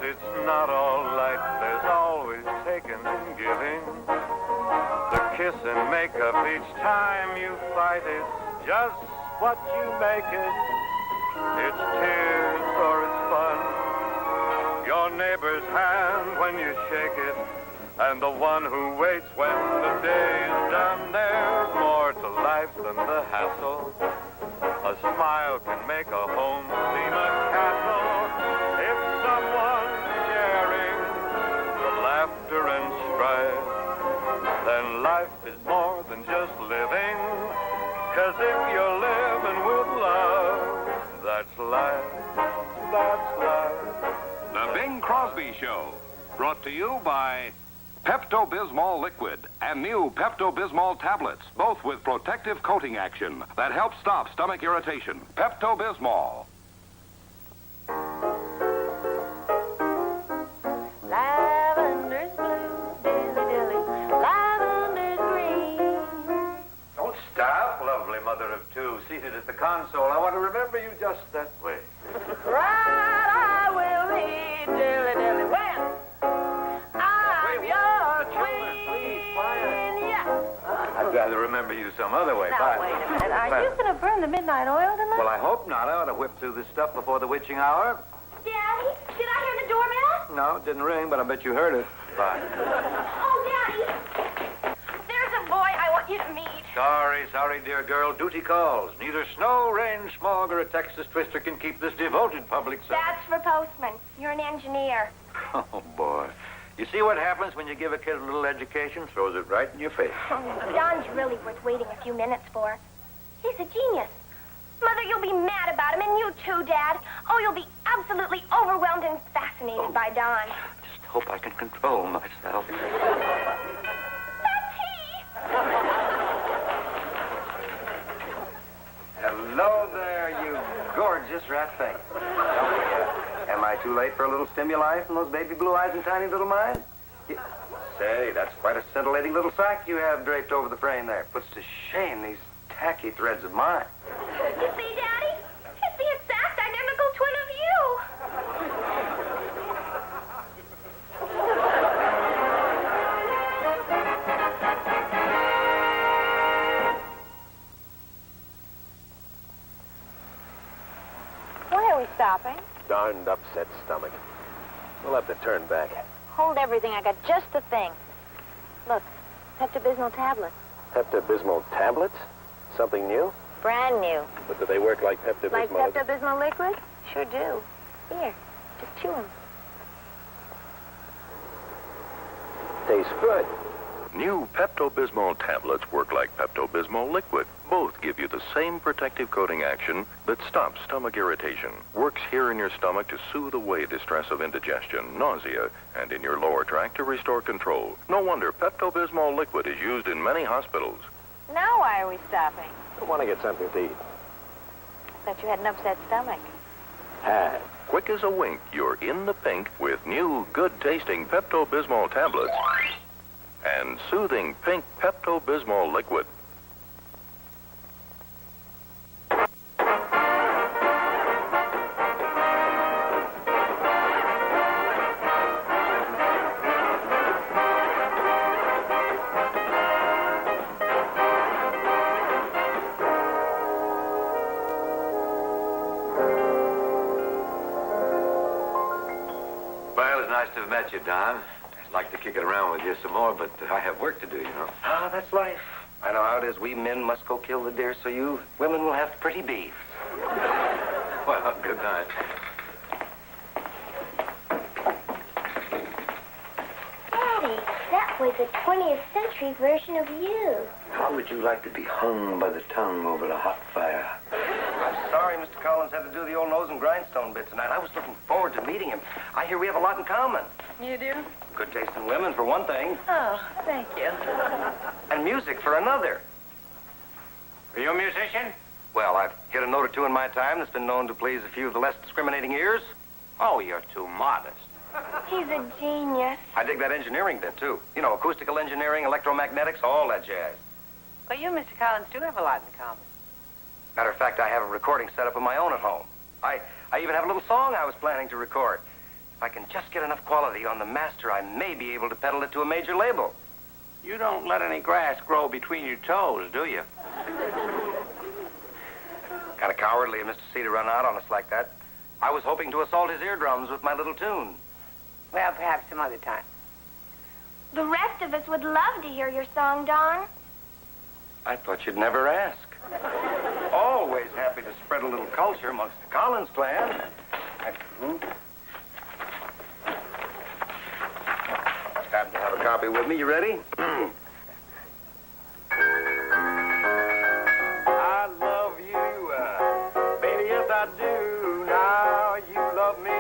it's not all light. There's always taking and giving. The kiss and make up each time you fight. It's just what you make it. It's tears or it's fun. Your neighbor's hand when you shake it. And the one who waits when the day is done. There's more to life than the hassle. A smile can make a home seem a castle. If someone's sharing the laughter and strife, then life is more than just living. 'Cause if you're living with love, that's life, that's life. The Bing Crosby Show, brought to you by Pepto-Bismol Liquid and new Pepto-Bismol tablets, both with protective coating action that helps stop stomach irritation. Pepto-Bismol. Lavender's blue, dilly-dilly, lavender's green. Don't stop, lovely mother of two, seated at the console. I want to remember you just that way. Right, I will be dilly-dilly when I'm your queen. Please, quiet. Yeah. I'd rather remember you some other way. Now, Bye. wait a minute. Are you going to burn the midnight oil tonight? Well, I hope not. I ought to whip through this stuff before the witching hour. Daddy, did I hear the doorbell? No, it didn't ring, but I bet you heard it. Bye. Oh, Daddy, there's a boy I want you to meet. Sorry, dear girl. Duty calls. Neither snow, rain, smog, or a Texas twister can keep this devoted public servant. That's for postman. You're an engineer. Oh, boy. You see what happens when you give a kid a little education? Throws it right in your face. Don's really worth waiting a few minutes for. He's a genius. Mother, you'll be mad about him, and you too, Dad. Oh, you'll be absolutely overwhelmed and fascinated by Don. Just hope I can control myself. That's he! Hello there, you gorgeous rat thing. Am I too late for a little stimuli from those baby blue eyes and tiny little minds? Say, that's quite a scintillating little sack you have draped over the frame there. Puts to shame these tacky threads of mine. You see, Daddy? It's the exact identical twin of you. Why are we stopping? Darned upset stomach. We'll have to turn back. Hold everything. I got just the thing. Look, Pepto-Bismol tablets. Pepto-Bismol tablets? Something new? Brand new. But do they work like Pepto-Bismol? Like Pepto-Bismol liquid? Sure do. Here, just chew them. Tastes good. New Pepto-Bismol tablets work like Pepto-Bismol liquid. Both give you the same protective coating action that stops stomach irritation, works here in your stomach to soothe away distress of indigestion, nausea, and in your lower tract to restore control. No wonder Pepto-Bismol liquid is used in many hospitals. Now why are we stopping? I want to get something to eat. Thought you had an upset stomach. Had. Quick as a wink, you're in the pink with new good-tasting Pepto-Bismol tablets and soothing pink Pepto-Bismol liquid. Well, it's nice to have met you, Don. I'd like to kick it around with you some more, but I have work to do, you know. Ah, that's life. I know how it is. We men must go kill the deer, so you women will have pretty beef. Well, good night. Daddy, that was a 20th century version of you. How would you like to be hung by the tongue over the hot fire? I'm sorry Mr. Collins had to do the old nose and grindstone bit tonight. I was looking forward to meeting him. I hear we have a lot in common. You do? Good taste in women, for one thing, Oh, thank you. and music for another. Are you a musician? Well, I've hit a note or two in my time that's been known to please a few of the less discriminating ears. Oh, you're too modest. He's a genius. I dig that engineering bit, too. You know, acoustical engineering, electromagnetics, all that jazz. Well, you, Mr. Collins, do have a lot in common. Matter of fact, I have a recording set up of my own at home. I even have a little song I was planning to record. If I can just get enough quality on the master, I may be able to peddle it to a major label. You don't let any grass grow between your toes, do you? Kind of cowardly of Mr. C to run out on us like that. I was hoping to assault his eardrums with my little tune. Well, perhaps some other time. The rest of us would love to hear your song, Don. I thought you'd never ask. Always happy to spread a little culture amongst the Collins clan. Just happen to have a copy with me. You ready? I love you, baby, yes I do. Now you love me.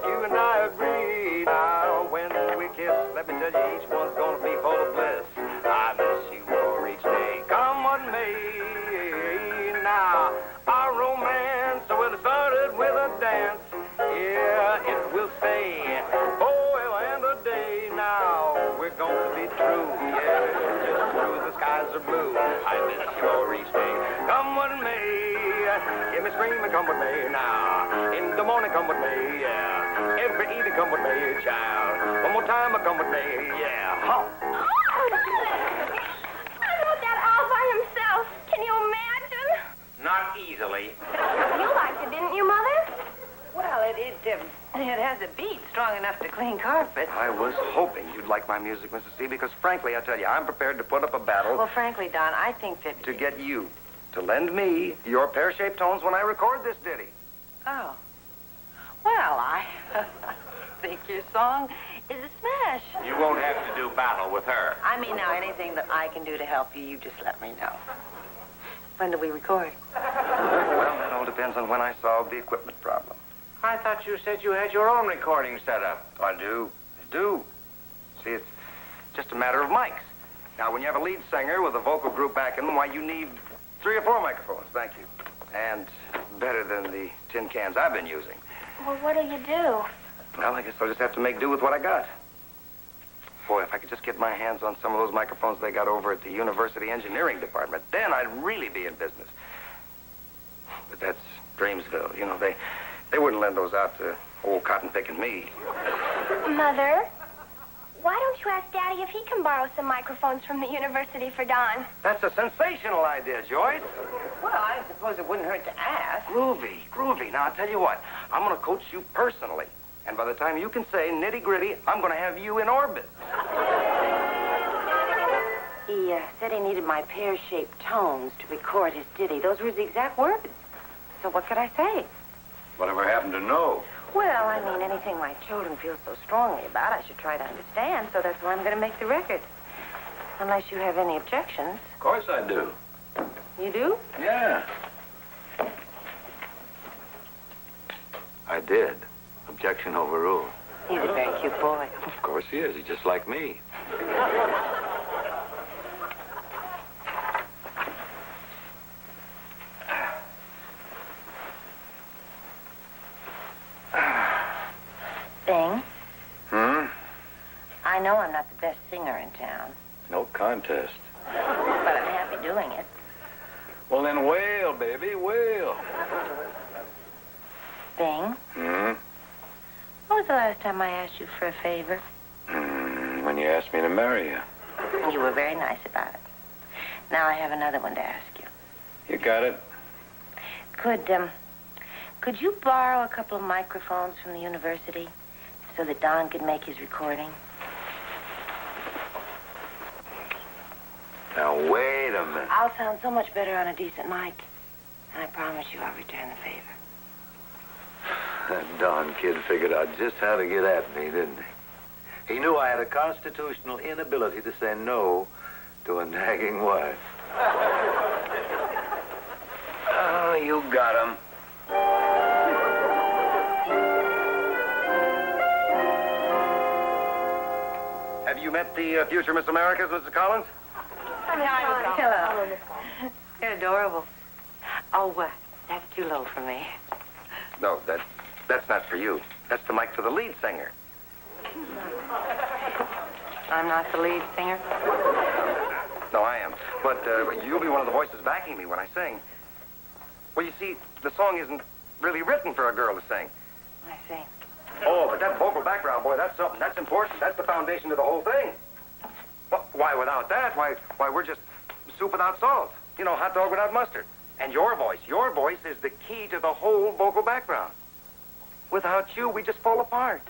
You and I agree. Now when we kiss, let me tell you, each one's gonna be full of bliss. I miss you for each day. Come what may. Now our romance, well, it started with a dance. Yeah, it will stay forever and a day. Now we're gonna be true. Yeah, just true. The skies are blue. I miss you for each day. Come what may. Give me scream and come with me now. In the morning, come with me, yeah. Every evening, come with me, child. One more time, come with me, yeah. Huh. I wrote that all by himself. Can you imagine? Not easily. You liked it, didn't you, Mother? Well, it has a beat strong enough to clean carpet. I was hoping you'd like my music, Mrs. C, because frankly, I tell you, I'm prepared to put up a battle Well, frankly, Don, I think that... to get you to lend me your pear-shaped tones when I record this ditty. Oh. Well, I think your song is a smash. You won't have to do battle with her. I mean, now, anything that I can do to help you, you just let me know. When do we record? Well, that all depends on when I solve the equipment problem. I thought you said you had your own recording set up. I do. See, it's just a matter of mics. Now, when you have a lead singer with a vocal group backing them, why, you need 3 or 4 microphones. Thank you. And better than the tin cans I've been using. Well, what'll you do? Well, I guess I'll just have to make do with what I got. Boy, if I could just get my hands on some of those microphones they got over at the university engineering department, then I'd really be in business. But that's Dreamsville. You know, they wouldn't lend those out to old cotton-picking me. Mother, why don't you ask Daddy if he can borrow some microphones from the university for Don? That's a sensational idea, Joyce. Well, I suppose it wouldn't hurt to ask. Groovy. Now, I'll tell you what. I'm going to coach you personally. And by the time you can say nitty-gritty, I'm going to have you in orbit. He said he needed my pear-shaped tones to record his ditty. Those were his exact words. So what could I say? Whatever happened to know? Well, I mean, anything my children feel so strongly about, I should try to understand, so that's why I'm going to make the record. Unless you have any objections. Of course I do. You do? Yeah. I did. Objection overruled. He's a very cute boy. Of course he is. He's just like me. Bing, Hmm? I know I'm not the best singer in town, No contest. but I'm happy doing it. Well, then wail, baby, wail. Bing, Hmm? when was the last time I asked you for a favor? When you asked me to marry you. You were very nice about it. Now I have another one to ask you. You got it? Could you borrow a couple of microphones from the university so that Don could make his recording? Now, wait a minute. I'll sound so much better on a decent mic. And I promise you I'll return the favor. That Don kid figured out just how to get at me, didn't he? He knew I had a constitutional inability to say no to a nagging wife. Oh, you got him. Have you met the future Miss Americas, Mrs. Collins? Hello. They're adorable. Oh, that's too low for me. No, that's not for you. That's the mic for the lead singer. I'm not the lead singer. No, I am. But you'll be one of the voices backing me when I sing. Well, you see, the song isn't really written for a girl to sing. I see. Oh, but that vocal background, boy, that's something. That's important. That's the foundation of the whole thing. Why, without that, why, we're just soup without salt. You know, hot dog without mustard. And your voice is the key to the whole vocal background. Without you, we just fall apart.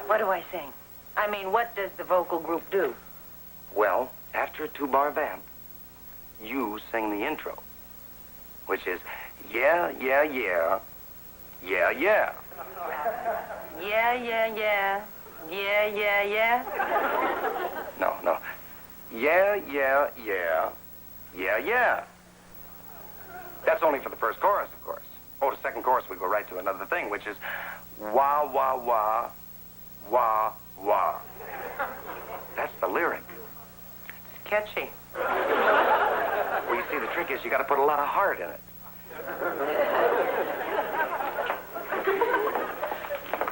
What do I sing? I mean, what does the vocal group do? Well, after a 2-bar vamp, you sing the intro, which is yeah, yeah, yeah, yeah, yeah. Yeah, yeah, yeah. Yeah, yeah, yeah. No. Yeah, yeah, yeah, yeah, yeah. That's only for the first chorus, of course. Oh, the second chorus, we go right to another thing, which is wah, wah, wah, wah, wah. That's the lyric. It's catchy. Well, you see, the trick is you got to put a lot of heart in it.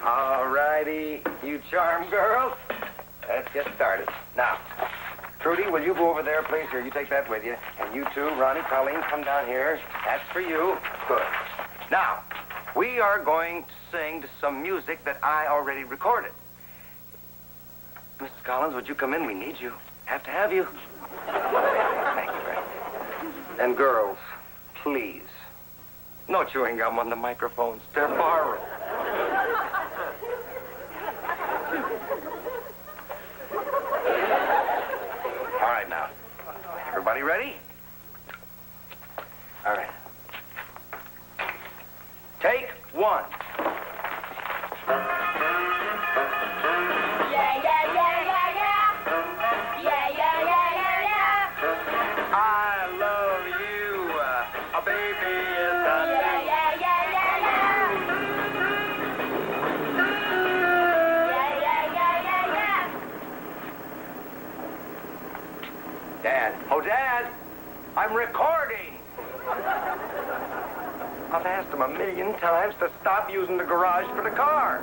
All righty, you charm girls. Let's get started. Now, Trudy, will you go over there, please? Here, you take that with you. And you too, Ronnie, Colleen, come down here. That's for you. Good. Now, we are going to sing to some music that I already recorded. Mrs. Collins, would you come in? We need you. Have to have you. Thank you, Ray. And girls, please, no chewing gum on the microphones. They're borrowed. All right, now. Everybody ready? All right. Take 1. Dad, I'm recording. I've asked him 1,000,000 times to stop using the garage for the car.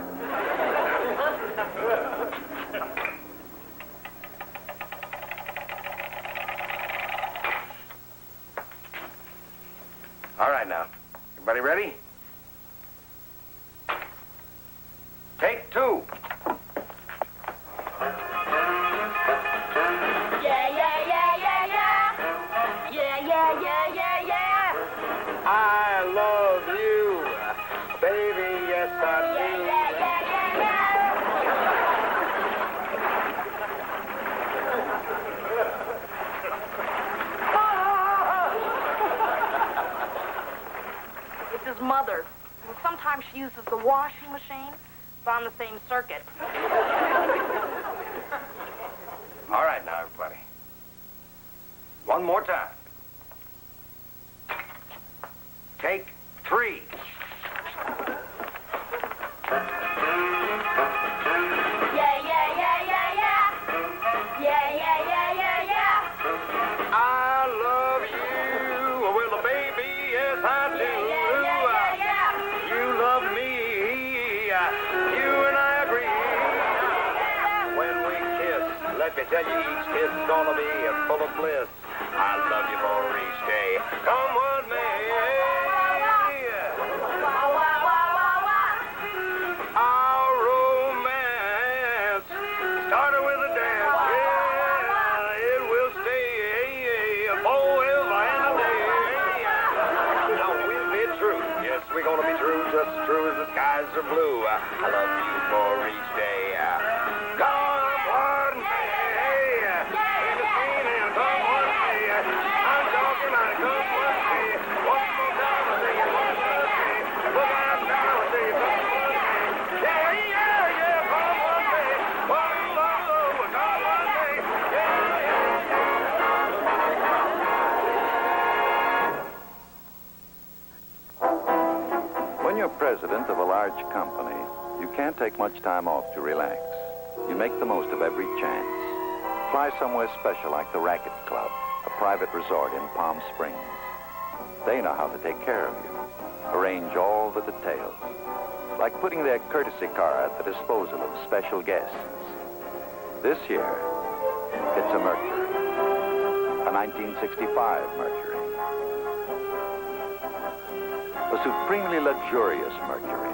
All right, now. Everybody ready? Take 2. I love you, baby, yes I do. It's his mother. And sometimes she uses the washing machine. It's on the same circuit. All right, now, everybody. One more time. Take 3. I love you, well, baby, yes I do. You love me, you and I agree. When we kiss, let me tell you, each kiss is gonna be full of bliss. I love you for each day. Come what may. Our romance started with a dance. Yeah, it will stay forever and a day. Now we'll be true. Yes, we're gonna be true, just as true as the skies are blue. I love you for each day. Come what may. In the scene and come what may. I'm talking about come what may. One more time I say come what may. Look out now I say come what may. Yeah, come what may. One love, come what may. When you're president of a large company, you can't take much time off to relax. You make the most of every chance. Fly somewhere special like the Racket Club, a private resort in Palm Springs. They know how to take care of you, arrange all the details, like putting their courtesy car at the disposal of special guests. This year, it's a Mercury, a 1965 Mercury, a supremely luxurious Mercury,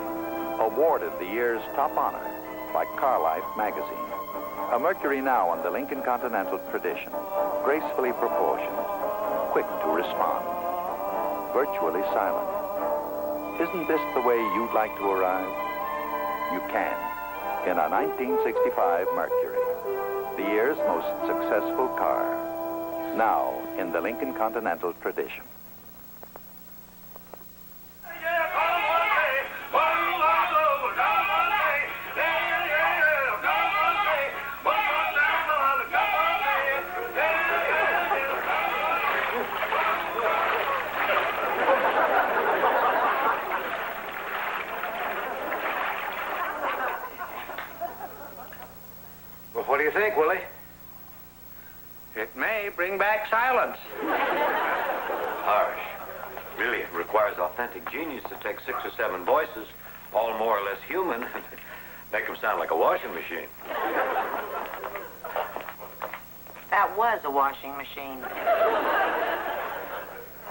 Awarded the year's top honor by Car Life magazine. A Mercury now in the Lincoln Continental tradition. Gracefully proportioned, quick to respond, virtually silent. Isn't this the way you'd like to arrive? You can, in a 1965 Mercury, the year's most successful car. Now in the Lincoln Continental tradition. Well, what do you think, Willie? It may bring back silence. Harsh. Really, it requires authentic genius to take 6 or 7 voices, all more or less human, and make them sound like a washing machine. That was a washing machine.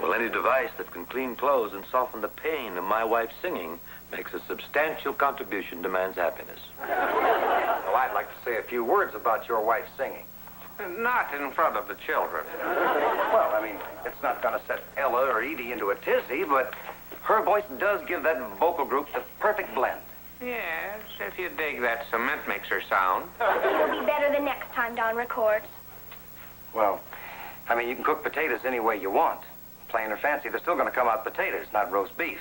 Well, any device that can clean clothes and soften the pain of my wife's singing makes a substantial contribution to man's happiness. Well, I'd like to say a few words about your wife's singing. Not in front of the children. Well, I mean, it's not going to set Ella or Edie into a tizzy, but her voice does give that vocal group the perfect blend. Yes, if you dig that cement mixer sound. It'll be better the next time Don records. Well, I mean, you can cook potatoes any way you want. Plain or fancy, they're still going to come out potatoes, not roast beef.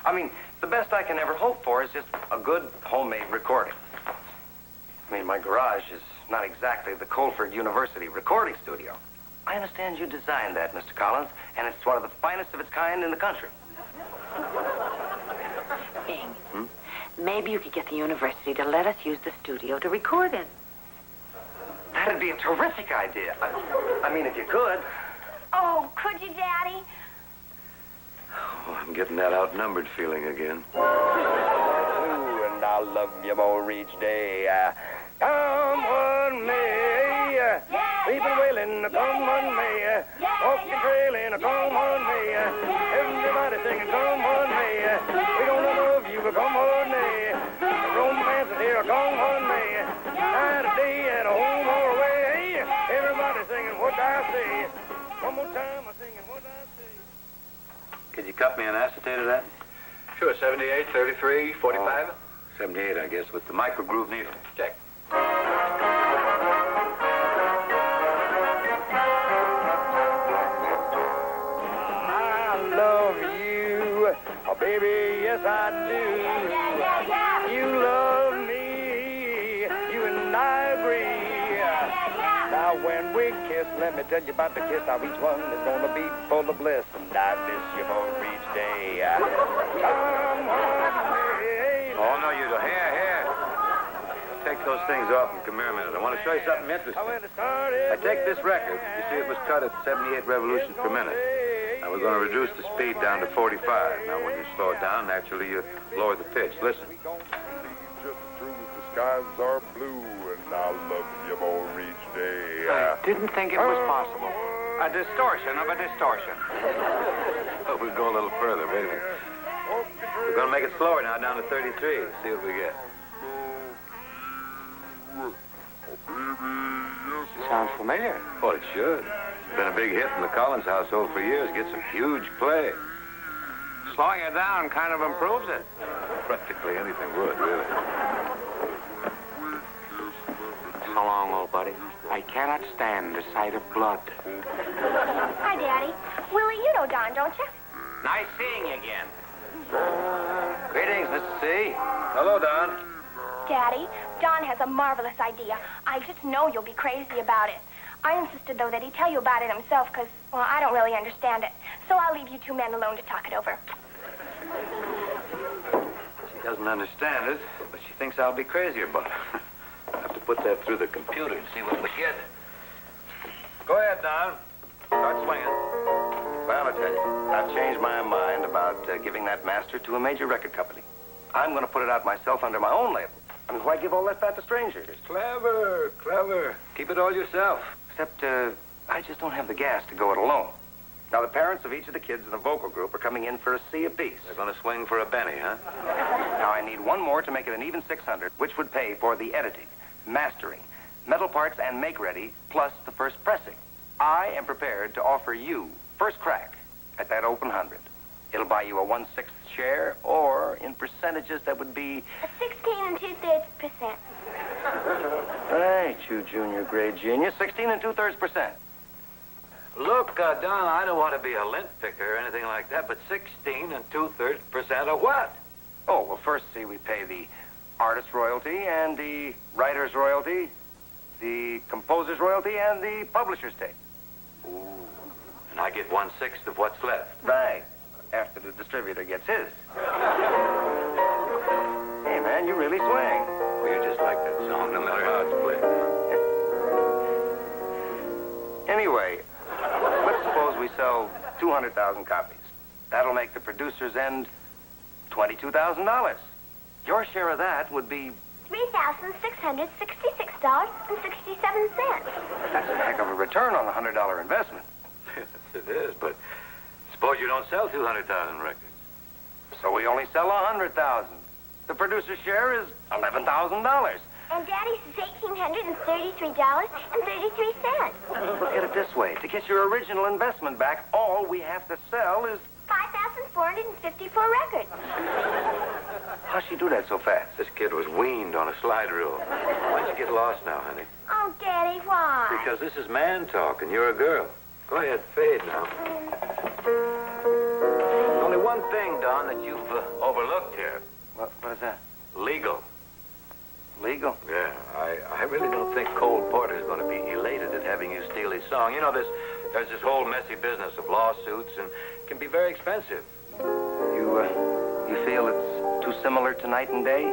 I mean, the best I can ever hope for is just a good homemade recording. I mean, my garage is not exactly the Colford University recording studio. I understand you designed that, Mr. Collins, and it's one of the finest of its kind in the country. Bing, maybe you could get the university to let us use the studio to record in. That'd be a terrific idea. I mean, if you could. Oh, could you, Daddy? Oh, I'm getting that outnumbered feeling again. Ooh, and I'll love you more each day. Come one may, people wailing, come one may, walking trailing, come one may, everybody singing, come one may, we gonna love you, come one may, romance is here, come one may, night or day and a home or away, everybody singing what I say, one more time I'm singing what I say. Could you cut me an acetate of that? Sure, 78, 33, 45. 78, I guess, with the microgroove needle. Check. I love you, oh baby, yes I do. You love me, you and I agree. Now when we kiss, let me tell you about the kiss. How each one is gonna be full of bliss, and I miss you for each day. Come on, baby. Oh, no, you don't. Here. Take those things off and come here a minute. I want to show you something interesting. I take this record. You see it was cut at 78 revolutions per minute. Now we're going to reduce the speed down to 45. Now when you slow it down, naturally you lower the pitch. Listen. Just the truth, the skies are blue, and I'll love you more each day. I didn't think it was possible. A distortion of a distortion. Oh, we'll go a little further. Wait a minute. We're going to make it slower now, down to 33. See what we get. Sounds familiar. Well, it should. It's been a big hit in the Collins household for years. Gets some huge play. Slowing it down kind of improves it. Practically anything would, really. So long, old buddy. I cannot stand the sight of blood. Hi, Daddy. Willie, you know Don, don't you? Nice seeing you again. Greetings, Mr. C. Hello, Don. Daddy, Don has a marvelous idea. I just know you'll be crazy about it. I insisted, though, that he tell you about it himself because, well, I don't really understand it. So I'll leave you 2 men alone to talk it over. She doesn't understand it, but she thinks I'll be crazy about it. I'll have to put that through the computer and see what we get. Go ahead, Don. Start swinging. Well, I tell you, I've changed my mind about giving that master to a major record company. I'm going to put it out myself under my own label. I mean, why give all that fat to strangers? Clever. Keep it all yourself. Except, I just don't have the gas to go it alone. Now, the parents of each of the kids in the vocal group are coming in for a C apiece. They're going to swing for a Benny, huh? Now, I need one more to make it an even 600, which would pay for the editing, mastering, metal parts, and make-ready, plus the first pressing. I am prepared to offer you first crack at that open 100. It'll buy you a 1/6 share, or in percentages, that would be... 16 2/3%. Right, you junior grade genius. 16 2/3%. Look, Don, I don't want to be a lint picker or anything like that, but 16 2/3% of what? Oh, well, first, see, we pay the artist's royalty and the writer's royalty, the composer's royalty, and the publisher's take. Ooh. And I get 1/6 of what's left. Right. After the distributor gets his. Hey, man, you really swing. Well, you just like that song, no matter how it's played. Anyway, let's suppose we sell 200,000 copies. That'll make the producer's end $22,000. Your share of that would be... $3,666.67. That's a heck of a return on a $100 investment. Yes, it is, but suppose you don't sell 200,000 records. So we only sell 100,000. The producer's share is $11,000. And Daddy's is $1,833.33. Look at it this way. To get your original investment back, all we have to sell is... 5,454 records. How'd she do that so fast? This kid was weaned on a slide rule. Why'd you get lost now, honey? Oh, Daddy, why? Because this is man talk, and you're a girl. Go ahead, fade now. Only one thing, Don, that you've overlooked here. What is that? Legal. Legal? Yeah, I really don't think Cole Porter's going to be elated at having you steal his song. You know, there's this whole messy business of lawsuits, and it can be very expensive. You feel it's too similar to Night and Day?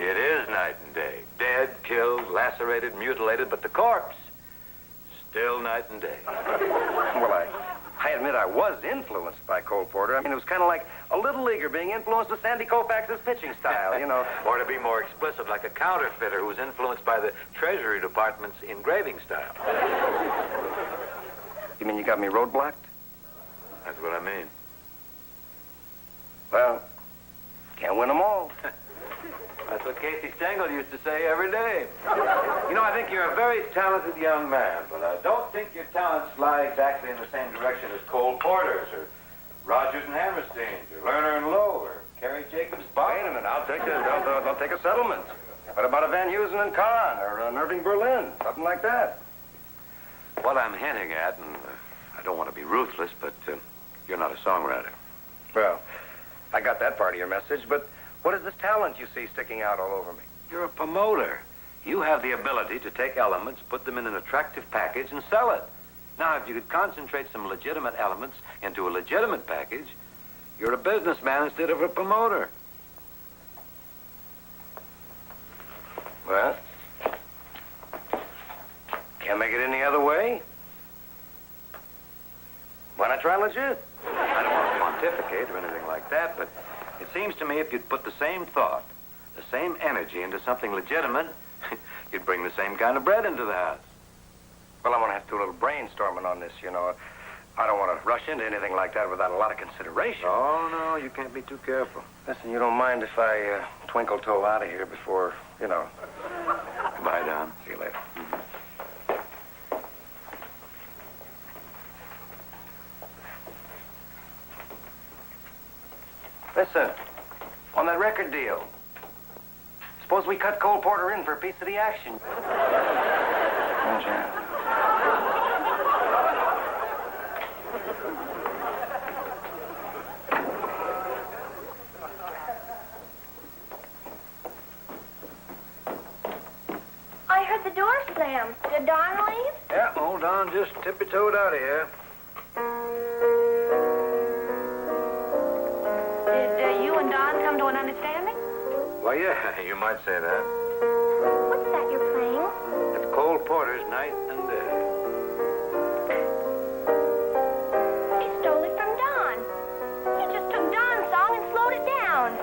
It is night and day. Dead, killed, lacerated, mutilated, but the corpse, still night and day. Well, I admit I was influenced by Cole Porter. I mean, it was kind of like a little leaguer being influenced with Sandy Koufax's pitching style, you know. Or to be more explicit, like a counterfeiter who was influenced by the Treasury Department's engraving style. You mean you got me roadblocked? That's what I mean. Well, can't win them all. That's what Casey Stengel used to say every day. You know, I think you're a very talented young man, but I don't think your talents lie exactly in the same direction as Cole Porter's, or Rogers and Hammerstein's, or Lerner and Lowe, or Kerry Jacobs Bach. Wait a minute, I'll take a settlement. What about a Van Heusen and Kahn, or an Irving Berlin, something like that? What I'm hinting at, and I don't want to be ruthless, but you're not a songwriter. Well, I got that part of your message, but what is this talent you see sticking out all over me? You're a promoter. You have the ability to take elements, put them in an attractive package, and sell it. Now, if you could concentrate some legitimate elements into a legitimate package, you're a businessman instead of a promoter. Well, can't make it any other way. Why not try legit? I don't want to pontificate or anything like that, but it seems to me if you'd put the same thought, the same energy into something legitimate, you'd bring the same kind of bread into the house. Well, I'm going to have to do a little brainstorming on this, you know. I don't want to rush into anything like that without a lot of consideration. Oh, no, you can't be too careful. Listen, you don't mind if I twinkle toe out of here before, you know. Goodbye, Don. See you later. Listen, on that record deal, suppose we cut Cole Porter in for a piece of the action. Oh, Jan. I heard the door slam. Did Don leave? Yeah, hold on, just tippy-toed out of here. Did you and Don come to an understanding? Well, yeah, you might say that. What's that you're playing? It's Cole Porter's Night and Day. He stole it from Don. He just took Don's song and slowed it down.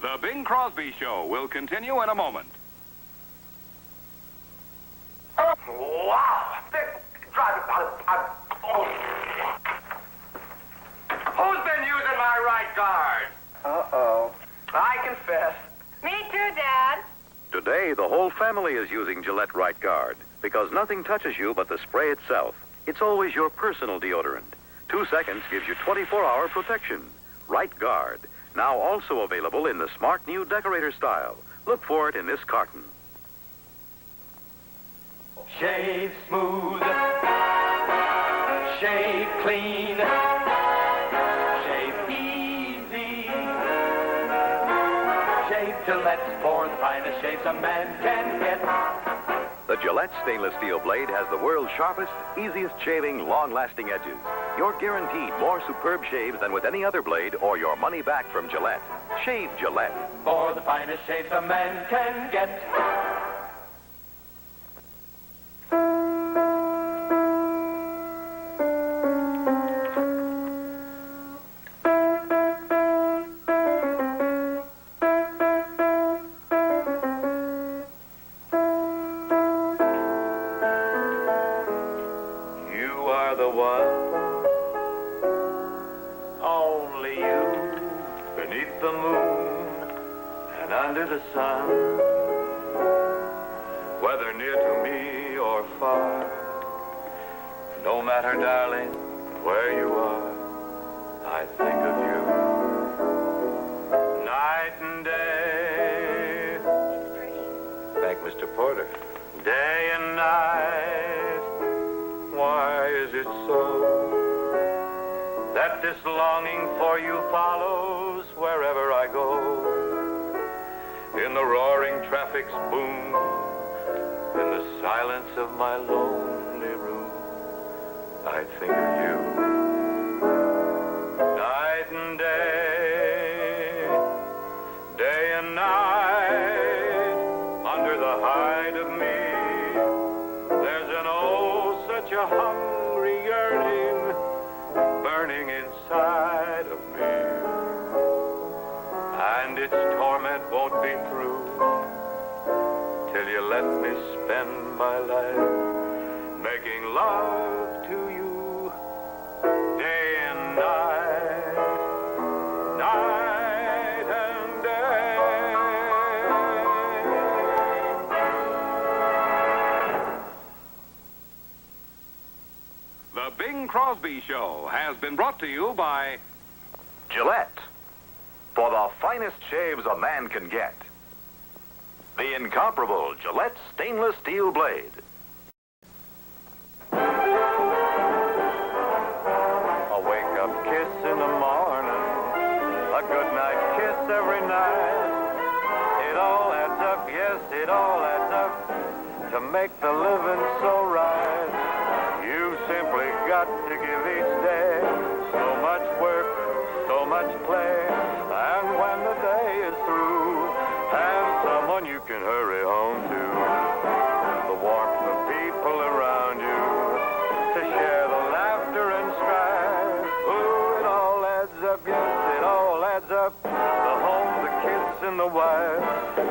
The Bing Crosby Show will continue in a moment. Wow! Drive it. Oh, Uh-oh. I confess. Me too, Dad. Today, the whole family is using Gillette Right Guard because nothing touches you but the spray itself. It's always your personal deodorant. 2 seconds gives you 24-hour protection. Right Guard, now also available in the smart new decorator style. Look for it in this carton. Shave smooth. Shave clean. Shave easy. Shave Gillette for the finest shaves a man can get. The Gillette stainless steel blade has the world's sharpest, easiest shaving, long-lasting edges. You're guaranteed more superb shaves than with any other blade or your money back from Gillette. Shave Gillette. For the finest shaves a man can get. The one, only you, beneath the moon and under the sun, whether near to me or far, no matter, darling, where you are, I think of you, night and day. It's pretty. Thank Mr. Porter. Day and night. Why is it so that this longing for you follows wherever I go? In the roaring traffic's boom, in the silence of my lonely room, I think of you. Night and day, day and night, under the hide of me, such a hungry yearning burning inside of me, and its torment won't be through till you let me spend my life making love to you day and night, night and day. The Bing Crosby Show has been brought to you by Gillette, for the finest shaves a man can get. The incomparable Gillette stainless steel blade. A wake-up kiss in the morning, a good-night kiss every night. It all adds up, yes, it all adds up to make the living so right. You've simply got to give each day so much work, so much play, and when the day is through, have someone you can hurry home to. The warmth of people around you, to share the laughter and strife. Ooh, it all adds up, yes, it all adds up. The home, the kids, and the wife.